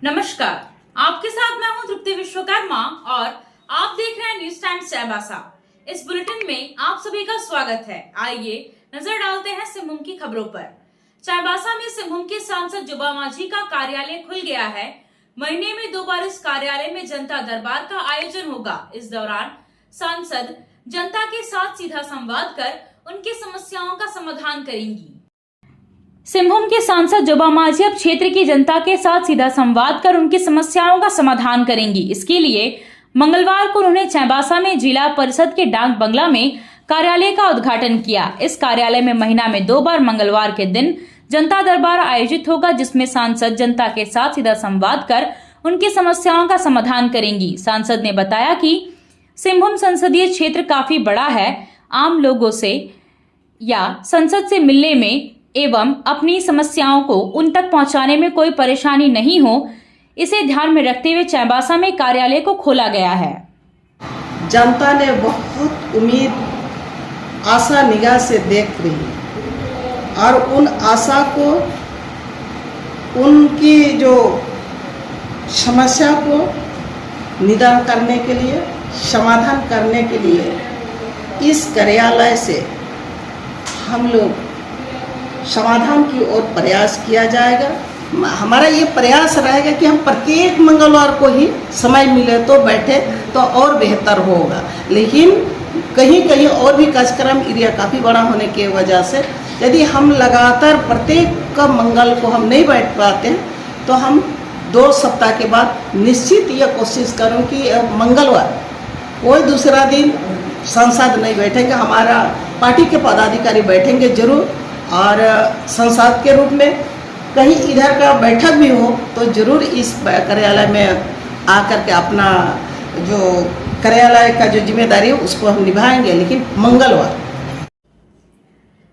नमस्कार, आपके साथ मैं हूं तृप्ति विश्वकर्मा और आप देख रहे हैं न्यूज टाइम्स चाईबासा। इस बुलेटिन में आप सभी का स्वागत है। आइए नजर डालते हैं सिंहभूम की खबरों पर। चाईबासा में सिंहभूम के सांसद जुबा माझी का कार्यालय खुल गया है। महीने में 2 बार इस कार्यालय में जनता दरबार का आयोजन होगा। इस दौरान सांसद जनता के साथ सीधा संवाद कर उनकी समस्याओं का समाधान करेंगी। सिंहभूम के सांसद जुबा माझी अब क्षेत्र की जनता के साथ सीधा संवाद कर उनकी समस्याओं का समाधान करेंगी। इसके लिए मंगलवार को उन्होंने चाईबासा में जिला परिषद के डाक बंगला में कार्यालय का उद्घाटन किया। इस कार्यालय में महीना में 2 बार मंगलवार के दिन जनता दरबार आयोजित होगा, जिसमें सांसद जनता के साथ सीधा संवाद कर उनकी समस्याओं का समाधान करेंगी। सांसद ने बताया कि सिंहभूम संसदीय क्षेत्र काफी बड़ा है। आम लोगों से या संसद से मिलने में एवं अपनी समस्याओं को उन तक पहुंचाने में कोई परेशानी नहीं हो, इसे ध्यान में रखते हुए चाईबासा में कार्यालय को खोला गया है। जनता ने बहुत उम्मीद आशा निगाह से देख रही और उन आशा को, उनकी जो समस्या को निदान करने के लिए, समाधान करने के लिए इस कार्यालय से हम लोग समाधान की ओर प्रयास किया जाएगा। हमारा ये प्रयास रहेगा कि हम प्रत्येक मंगलवार को ही समय मिले तो बैठे तो और बेहतर होगा, लेकिन कहीं कहीं और भी कार्यक्रम एरिया काफ़ी बड़ा होने की वजह से यदि हम लगातार प्रत्येक मंगल को हम नहीं बैठ पाते हैं तो हम 2 सप्ताह के बाद निश्चित ये कोशिश करूँ कि मंगलवार कोई दूसरा दिन सांसद नहीं बैठेंगे, हमारा पार्टी के पदाधिकारी बैठेंगे जरूर, और संसद के रूप में कहीं इधर का बैठक भी हो तो जरूर इस कार्यालय में आकर के अपना जो कार्यालय का जो जिम्मेदारी है उसको हम निभाएंगे, लेकिन मंगलवार।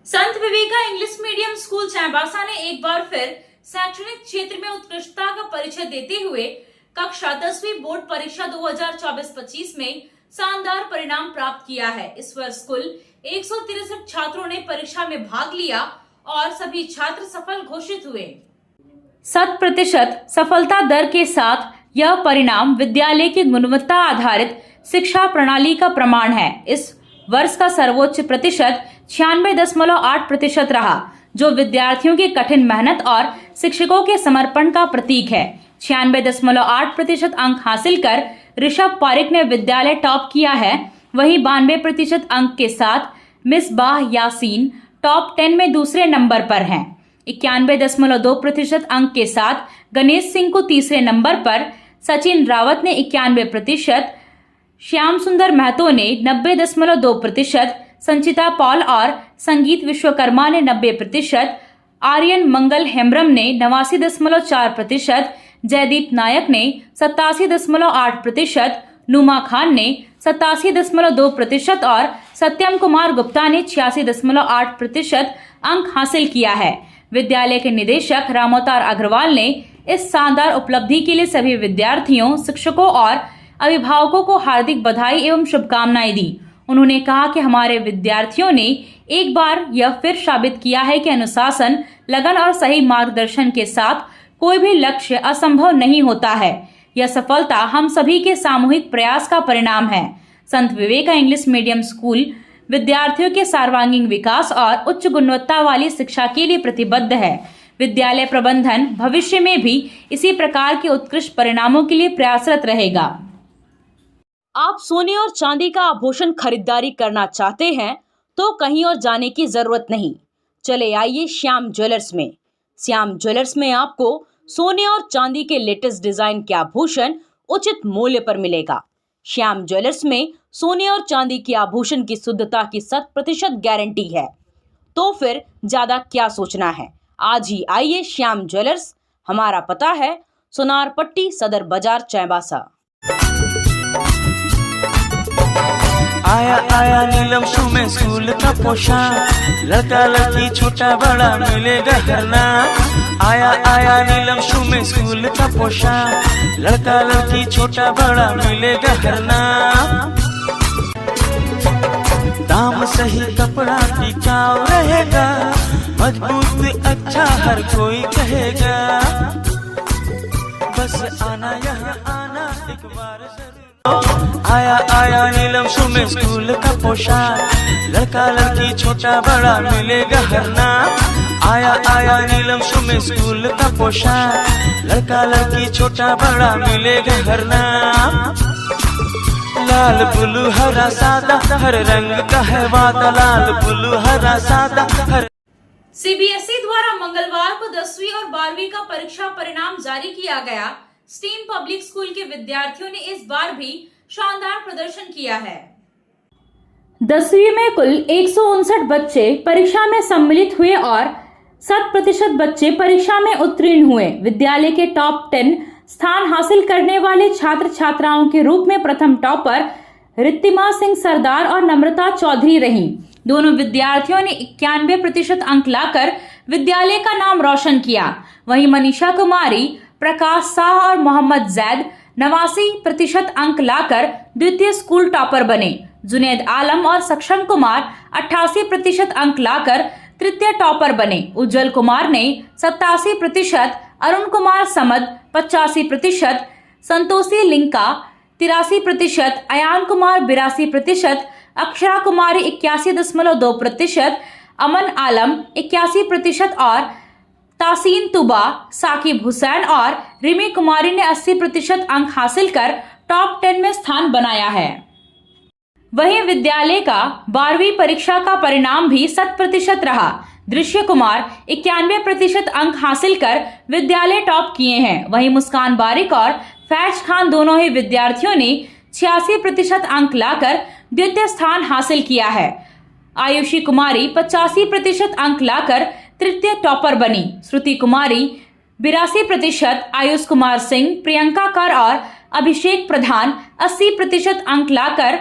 संत Viveka English medium school Chaibasa ने एक बार फिर शैक्षणिक क्षेत्र में उत्कृष्टता का परिचय देते हुए कक्षा 10वीं बोर्ड परीक्षा 2024-25 में शानदार परिणाम प्राप्त किया है। इस वर्ष कुल 163 छात्रों ने परीक्षा में भाग लिया और सभी छात्र सफल घोषित हुए। 100% सफलता दर के साथ यह परिणाम विद्यालय की गुणवत्ता आधारित शिक्षा प्रणाली का प्रमाण है। इस वर्ष का सर्वोच्च प्रतिशत 96.8% रहा, जो विद्यार्थियों की कठिन मेहनत और शिक्षकों के समर्पण का प्रतीक है। 96.8% अंक हासिल कर ऋषभ पारिक ने विद्यालय टॉप किया है। वहीं 92% अंक के साथ मिसबाह यासीन टॉप 10 में दूसरे नंबर पर हैं। 91.2% अंक के साथ गणेश सिंह को तीसरे नंबर पर, सचिन रावत ने 91%, श्याम सुंदर महतो ने 90.2%, संचिता पॉल और संगीत विश्वकर्मा ने 90%, आर्यन मंगल हेम्ब्रम ने 89.4%, जयदीप नायक ने 87.8%, नुमा खान ने 87.2% और सत्यम कुमार गुप्ता ने 86.8% अंक हासिल किया है। विद्यालय के निदेशक रामोतार अग्रवाल ने इस शानदार उपलब्धि के लिए सभी विद्यार्थियों, शिक्षकों और अभिभावकों को हार्दिक बधाई एवं शुभकामनाएं दी। उन्होंने कहा कि हमारे विद्यार्थियों ने एक बार यह फिर साबित किया है कि अनुशासन, लगन और सही मार्गदर्शन के साथ कोई भी लक्ष्य असंभव नहीं होता है। यह सफलता हम सभी के सामूहिक प्रयास का परिणाम है। संत विवेका इंग्लिश मीडियम स्कूल विद्यार्थियों के सर्वांगीण विकास और उच्च गुणवत्ता वाली शिक्षा के लिए प्रतिबद्ध है। विद्यालय प्रबंधन भविष्य में भी इसी प्रकार के उत्कृष्ट परिणामों के लिए प्रयासरत रहेगा। आप सोने और चांदी का आभूषण खरीदारी करना चाहते हैं तो कहीं और जाने की जरूरत नहीं। चले आइए श्याम ज्वेलर्स में। श्याम ज्वेलर्स में आपको सोने और चांदी के लेटेस्ट डिजाइन के आभूषण उचित मूल्य पर मिलेगा। श्याम ज्वेलर्स में सोने और चांदी के आभूषण की शुद्धता की 100% गारंटी है। तो फिर ज्यादा क्या सोचना है, आज ही आइए श्याम ज्वेलर्स। हमारा पता है सोनार पट्टी, सदर बाजार, चाईबासा। आया आया नीलम शू में स्कूल का पोशाक, लड़का लड़की छोटा बड़ा मिलेगा हर नाम। आया आया नीलम शू में स्कूल का पोशाक, लड़का लड़की छोटा बड़ा मिलेगा हर नाम। दाम सही, कपड़ा टिकाऊ रहेगा, मजबूत अच्छा हर कोई कहेगा। बस आना यहाँ आना एक बार जरूर। आया आया नीलम शू में स्कूल का पोशाक, लड़का लड़की छोटा बड़ा मिलेगा हर नाम। आया आया नीलम शू में स्कूल का पोशाक, लड़का लड़की छोटा बड़ा मिलेगा हर नाम। लाल ब्लू हरा सादा हर रंग का है वादा, लाल ब्लू हरा सादा हर। सीबीएसई द्वारा मंगलवार को 10वीं और 12वीं का परीक्षा परिणाम जारी किया गया। स्टीम पब्लिक स्कूल के विद्यार्थियों ने इस बार भी शानदार प्रदर्शन किया है। 10वीं में कुल 159 बच्चे परीक्षा में सम्मिलित हुए और 100% बच्चे परीक्षा में उत्तीर्ण हुए। विद्यालय के टॉप 10 स्थान हासिल करने वाले छात्र छात्राओं के रूप में प्रथम टॉपर रितिमा सिंह सरदार और नम्रता चौधरी रहीं। दोनों विद्यार्थियों ने 91% अंक लाकर विद्यालय का नाम रोशन किया। वहीं मनीषा कुमारी, प्रकाश शाह और मोहम्मद जैद 89% अंक लाकर द्वितीय स्कूल टॉपर बने। जुनैद आलम और सक्षम कुमार 88% अंक लाकर तृतीय टॉपर बने। उज्जवल कुमार ने 87%, अरुण कुमार समद 85%, संतोषी लिंका 83%, अयान कुमार 82%, अक्षरा कुमारी 81.2%, अमन आलम 81% और तासीन तुबा, साकिब हुसैन और रिमी कुमारी ने 80% अंक हासिल कर टॉप 10 में स्थान बनाया है। वहीं विद्यालय का 12वीं परीक्षा का परिणाम भी 100% रहा। दृश्य कुमार 91% अंक हासिल कर विद्यालय टॉप किए हैं। वहीं मुस्कान बारिक और फैज खान दोनों ही विद्यार्थियों ने 86% अंक लाकर द्वितीय स्थान हासिल किया है। आयुषी कुमारी 85% अंक लाकर तृतीय टॉपर बनी। श्रुति कुमारी 82%, आयुष कुमार सिंह, प्रियंका कर और अभिषेक प्रधान 80% अंक लाकर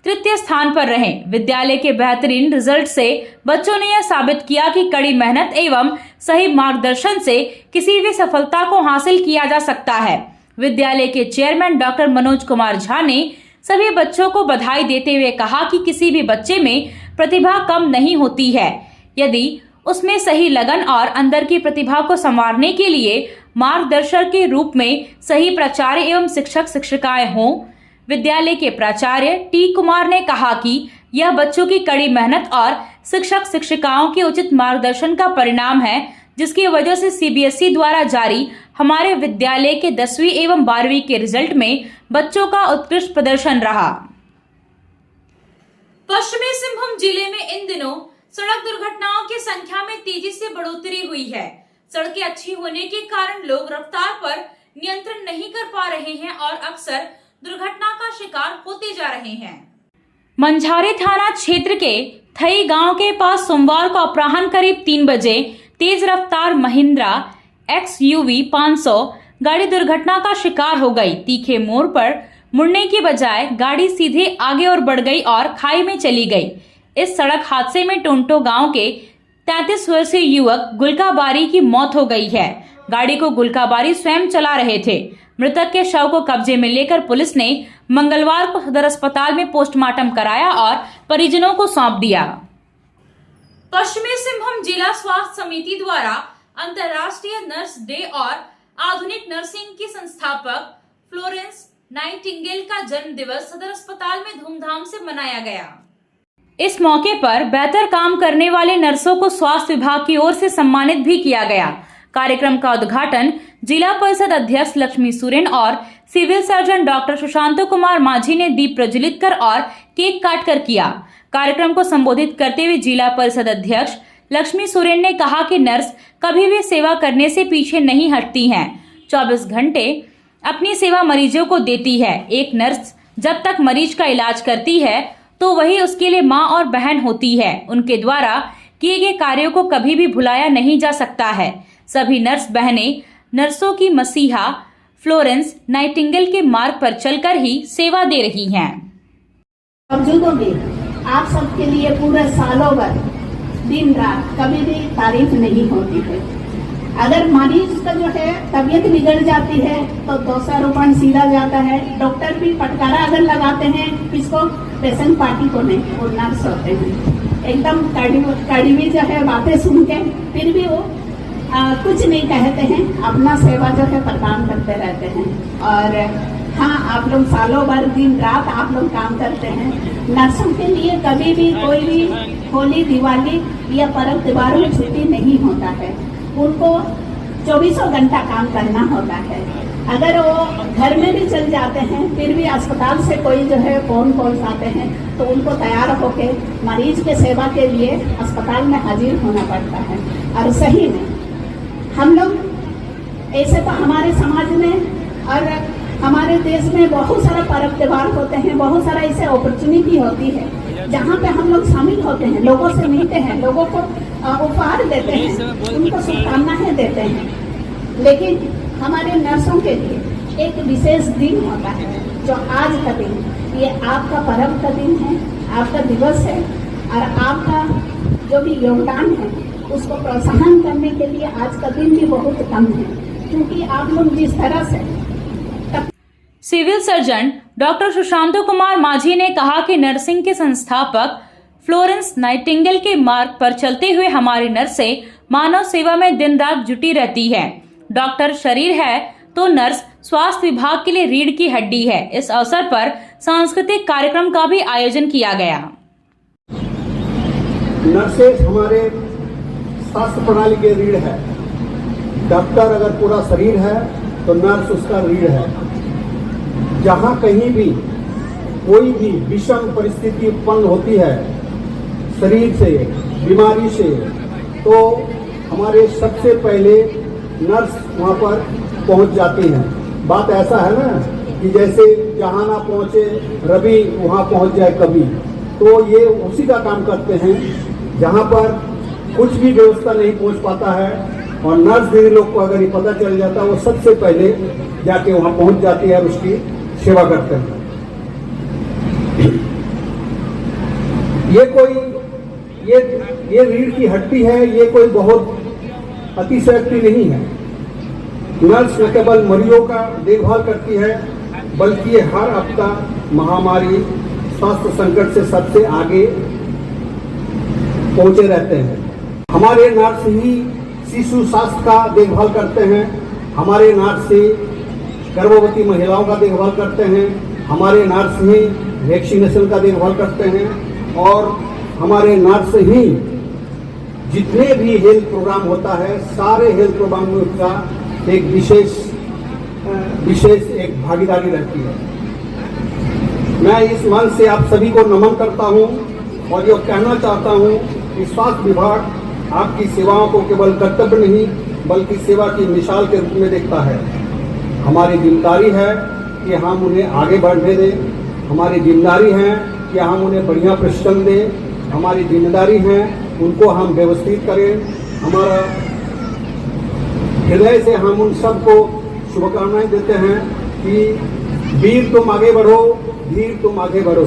तृतीय स्थान पर रहे। विद्यालय के बेहतरीन रिजल्ट से बच्चों ने यह साबित किया कि कड़ी मेहनत एवं सही मार्गदर्शन से किसी भी सफलता को हासिल किया जा सकता है। विद्यालय के चेयरमैन डॉक्टर मनोज कुमार झा ने सभी बच्चों को बधाई देते हुए कहा कि किसी भी बच्चे में प्रतिभा कम नहीं होती है, यदि उसमें सही लगन और अंदर की प्रतिभा को संवारने के लिए मार्गदर्शक के रूप में सही प्राचार्य एवं शिक्षक शिक्षिकाएं हों। विद्यालय के प्राचार्य टी कुमार ने कहा कि यह बच्चों की कड़ी मेहनत और शिक्षक शिक्षिकाओं के उचित मार्गदर्शन का परिणाम है, जिसकी वजह से सीबीएसई द्वारा जारी हमारे विद्यालय के 10वीं एवं 12वीं के रिजल्ट में बच्चों का उत्कृष्ट प्रदर्शन रहा। पश्चिमी सिंहभूम जिले में इन दिनों सड़क दुर्घटनाओं की संख्या में तेजी से बढ़ोतरी हुई है। सड़कें अच्छी होने के कारण लोग रफ्तार पर नियंत्रण नहीं कर पा रहे हैं और अक्सर दुर्घटना का शिकार होते जा रहे हैं। मंझारी थाना क्षेत्र के थई गांव के पास सोमवार को अपराह्न करीब 3 बजे तेज रफ्तार महिंद्रा XUV 500 गाड़ी दुर्घटना का शिकार हो गई। तीखे मोड़ पर मुड़ने की बजाय गाड़ी सीधे आगे और बढ़ गई और खाई में चली गई। इस सड़क हादसे में टोंटो गांव के 33 वर्षीय युवक गुलकाबारी की मौत हो गई है। गाड़ी को गुलकाबारी स्वयं चला रहे थे। मृतक के शव को कब्जे में लेकर पुलिस ने मंगलवार को सदर अस्पताल में पोस्टमार्टम कराया और परिजनों को सौंप दिया। पश्चिमी सिंहभूम जिला स्वास्थ्य समिति द्वारा अंतर्राष्ट्रीय नर्स डे और आधुनिक नर्सिंग की संस्थापक फ्लोरेंस नाइटिंगेल का जन्म दिवस सदर अस्पताल में धूमधाम से मनाया गया। इस मौके पर बेहतर काम करने वाले नर्सों को स्वास्थ्य विभाग की ओर से सम्मानित भी किया गया। कार्यक्रम का उद्घाटन जिला परिषद अध्यक्ष लक्ष्मी सोरेन और civil surgeon doctor Sushant Kumar Majhi ने दीप प्रज्वलित कर और केक काट कर किया। कार्यक्रम को संबोधित करते हुए जिला परिषद अध्यक्ष लक्ष्मी सोरेन ने कहा कि नर्स कभी भी सेवा करने से पीछे नहीं हटती हैं। 24 घंटे अपनी सेवा मरीजों को देती है। एक नर्स जब तक मरीज का इलाज करती है तो वही उसके लिए माँ और बहन होती है। उनके द्वारा किए गए कार्यों को कभी भी भुलाया नहीं जा सकता है। सभी नर्स बहनें नर्सों की मसीहा फ्लोरेंस नाइटिंगेल के मार्ग पर चलकर ही सेवा दे रही हैं। बावजूदों में आप सबके लिए पूरे सालों भर दिन रात कभी भी तारीफ नहीं होती है। अगर मरीज का जो है तबीयत बिगड़ जाती है तो दोषारोपण सीधा जाता है। डॉक्टर भी फटकारा अगर लगाते हैं किसको, पेशेंट पार्टी को नहीं, वो नर्स होते हैं। एकदम कड़वी जो है बातें सुन के फिर भी वो कुछ नहीं कहते हैं, अपना सेवा जो है प्रदान करते रहते हैं। और हाँ, आप लोग सालों भर दिन रात आप लोग काम करते हैं। नर्सों के लिए कभी भी कोई भी होली, दिवाली या पर्व त्योहार में छुट्टी नहीं होता है। उनको 24 घंटा काम करना होता है। अगर वो घर में भी चल जाते हैं, फिर भी अस्पताल से कोई जो है फोन कॉल्स आते हैं, तो उनको तैयार होके मरीज के सेवा के लिए अस्पताल में हाजिर होना पड़ता है। और सही में हम लोग ऐसे तो हमारे समाज में और हमारे देश में बहुत सारा पर्व त्योहार होते हैं, बहुत सारा ऐसे अपॉर्चुनिटी होती है जहाँ पे हम लोग शामिल होते हैं, लोगों से मिलते हैं, लोगों को उपहार देते हैं, उनको शुभकामनाएं देते हैं। लेकिन हमारे नर्सों के लिए एक विशेष दिन होता है, जो आज का दिन, ये आपका पर्व का दिन है, आपका दिवस है। और आपका जो भी योगदान है उसको प्रोत्साहन करने के लिए आज का दिन भी बहुत कम है, क्योंकि आप लोग जिस तरह से civil surgeon doctor Sushant Kumar Majhi ने कहा कि नर्सिंग के संस्थापक फ्लोरेंस नाइटिंगेल के मार्ग पर चलते हुए हमारी नर्सें मानव सेवा में दिन रात जुटी रहती है। डॉक्टर शरीर है तो नर्स स्वास्थ्य विभाग के लिए रीढ़ की हड्डी है। इस अवसर पर सांस्कृतिक कार्यक्रम का भी आयोजन किया गया। नर्सेज हमारे स्वास्थ्य प्रणाली के रीढ़ है। डॉक्टर अगर पूरा शरीर है तो नर्स उसका रीढ़ है। जहाँ कहीं भी कोई भी विषम परिस्थिति उत्पन्न होती है शरीर से, बीमारी से, तो हमारे सबसे पहले नर्स वहाँ पर पहुँच जाती हैं। बात ऐसा है ना कि जैसे जहाँ ना पहुँचे रवि वहाँ पहुँच जाए कभी, तो ये उसी का काम करते हैं। जहाँ पर कुछ भी व्यवस्था नहीं पहुँच पाता है और नर्स दीदी लोग को अगर ये पता चल जाता है, वो सबसे पहले जाके वहाँ पहुँच जाती है और उसकी सेवा करते हैं। ये रीढ़ की हड्डी है, ये कोई बहुत अतिशयोक्ति नहीं है। नर्स न केवल मरीजों का देखभाल करती है, बल्कि ये हर आपदा, महामारी, स्वास्थ्य संकट से सबसे आगे पहुंचे रहते हैं। हमारे नर्स ही शिशु स्वास्थ्य का देखभाल करते हैं, हमारे नर्स ही गर्भवती महिलाओं का देखभाल करते हैं, हमारे नर्स ही वैक्सीनेशन का देखभाल करते हैं और हमारे नर्स ही जितने भी हेल्थ प्रोग्राम होता है, सारे हेल्थ प्रोग्राम में उसका एक विशेष एक भागीदारी रहती है। मैं इस मन से आप सभी को नमन करता हूं और ये कहना चाहता हूं कि स्वास्थ्य विभाग आपकी सेवाओं को केवल कर्तव्य नहीं बल्कि सेवा की मिसाल के रूप में देखता है। हमारी जिम्मेदारी है कि हम उन्हें आगे बढ़ने दें, हमारी जिम्मेदारी है कि हम उन्हें बढ़िया प्रशिक्षण दें, हमारी जिम्मेदारी है उनको हम व्यवस्थित करें। हमारा हृदय से हम उन सबको शुभकामनाएं देते हैं कि वीर तुम आगे बढ़ो, धीर तुम आगे बढ़ो।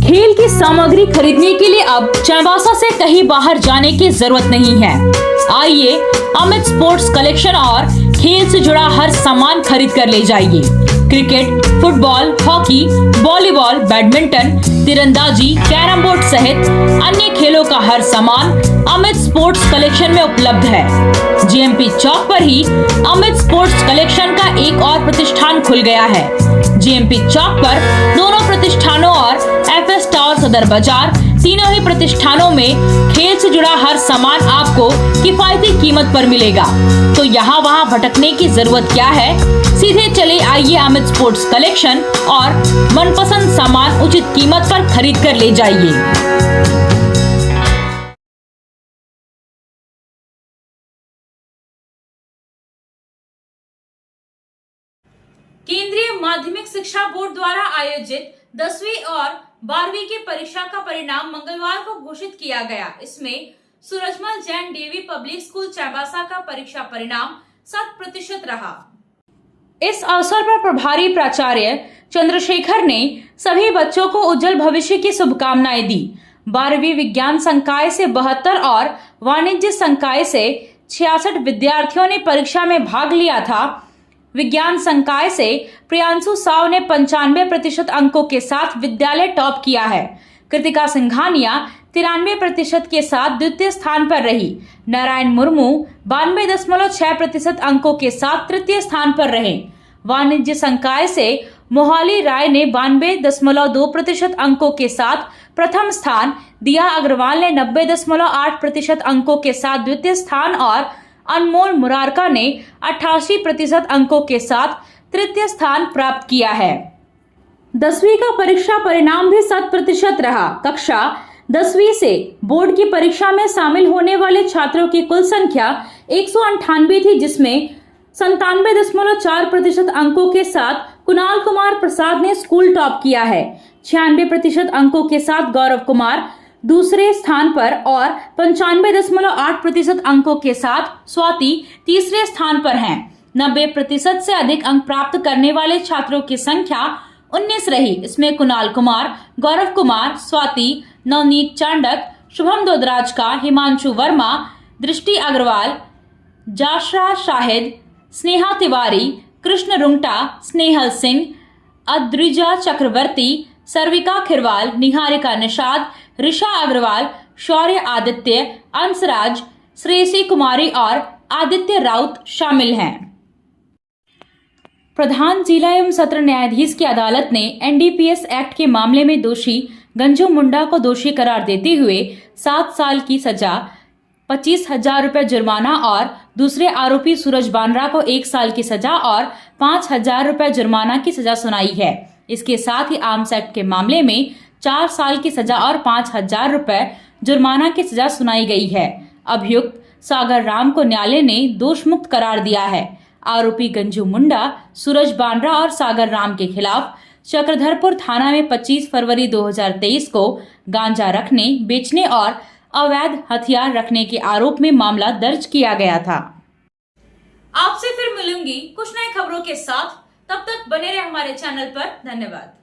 खेल की सामग्री खरीदने के लिए अब चाईबासा से कहीं बाहर जाने की जरूरत नहीं है। आइए अमित स्पोर्ट्स कलेक्शन और खेल से जुड़ा हर सामान खरीद कर ले जाइए। Cricket, football, hockey, volleyball, badminton, तीरंदाजी, कैरम बोर्ड सहित अन्य खेलों का हर सामान अमित स्पोर्ट्स कलेक्शन में उपलब्ध है। जीएमपी चौक पर ही अमित स्पोर्ट्स कलेक्शन का एक और प्रतिष्ठान खुल गया है। जीएमपी चौक पर दोनों प्रतिष्ठानों और एफएस टावर सदर बाजार तीनों ही प्रतिष्ठानों में खेल से जुड़ा हर सामान आपको किफायती कीमत पर मिलेगा। तो यहाँ वहाँ भटकने की जरूरत क्या है? सीधे चले आइए अमित स्पोर्ट्स कलेक्शन और मनपसंद सामान उचित कीमत पर खरीद कर ले जाइए। केंद्रीय माध्यमिक शिक्षा बोर्ड द्वारा आयोजित 10वीं और 12वीं की परीक्षा का परिणाम मंगलवार को घोषित किया गया। इसमें Surajmal Jain DAV public school Chaibasa का परीक्षा परिणाम 100% रहा। इस अवसर पर प्रभारी प्राचार्य चंद्रशेखर ने सभी बच्चों को उज्जवल भविष्य की शुभकामनाएं दी। 12वीं विज्ञान संकाय से 72 और वाणिज्य संकाय से 66 विद्यार्थियों ने परीक्षा में भाग लिया था। विज्ञान संकाय से प्रियांशु साव ने 95% अंकों के साथ विद्यालय टॉप किया है। कृतिका सिंघानिया 93% के साथ द्वितीय स्थान पर रही। नारायण मुर्मू 92.6% अंकों के साथ तृतीय स्थान पर रहे। वाणिज्य संकाय से मोहाली राय ने 92.2% अंकों के साथ प्रथम स्थान, दिया अग्रवाल ने 90.8% अंकों के साथ द्वितीय स्थान और अनमोल मुरारका ने 88% अंकों के साथ तृतीय स्थान प्राप्त किया है। 10वीं का परीक्षा परिणाम भी 100% रहा। कक्षा 10वीं से बोर्ड की परीक्षा में शामिल होने वाले छात्रों की कुल संख्या 198 थी, जिसमें 97.4% अंकों के साथ कुणाल कुमार प्रसाद ने स्कूल टॉप किया है। 96% अंकों के साथ गौरव कुमार दूसरे स्थान पर और 95.8% अंकों के साथ स्वाति तीसरे स्थान पर हैं। 90% से अधिक अंक प्राप्त करने वाले छात्रों की संख्या 19 रही। इसमें कुणाल कुमार, गौरव कुमार, स्वाति, नवनीत चांडक, शुभम दोदराज का, हिमांशु वर्मा, दृष्टि अग्रवाल, जाशरा शाहिद, स्नेहा तिवारी, कृष्ण रुंगटा, स्नेहल सिंह, अद्रिजा चक्रवर्ती, सर्विका खिरवाल, निहारिका निषाद, ऋषा अग्रवाल, शौर्य आदित्य, अंशराज, श्रेयसी कुमारी और आदित्य राउत शामिल हैं। प्रधान जिला एवं सत्र न्यायाधीश की अदालत ने एनडीपीएस एक्ट के मामले में दोषी गंजू मुंडा को दोषी करार देते हुए 7 साल की सजा, 25,000 रुपये जुर्माना और दूसरे आरोपी सूरज बांद्रा को 1 साल की सजा और 5,000 रुपये जुर्माना की सजा सुनाई है। इसके साथ ही आर्म्स एक्ट के मामले में 4 साल की सजा और 5,000 रुपये जुर्माना की सजा सुनाई गई है। अभियुक्त सागर राम को न्यायालय ने दोष मुक्त करार दिया है। आरोपी गंजू मुंडा, सूरज बांद्रा और सागर राम के खिलाफ चक्रधरपुर थाना में 25 फरवरी 2023 को गांजा रखने, बेचने और अवैध हथियार रखने के आरोप में मामला दर्ज किया गया था। आपसे फिर मिलूंगी कुछ नई खबरों के साथ। तब तक बने रहे हमारे चैनल पर। धन्यवाद।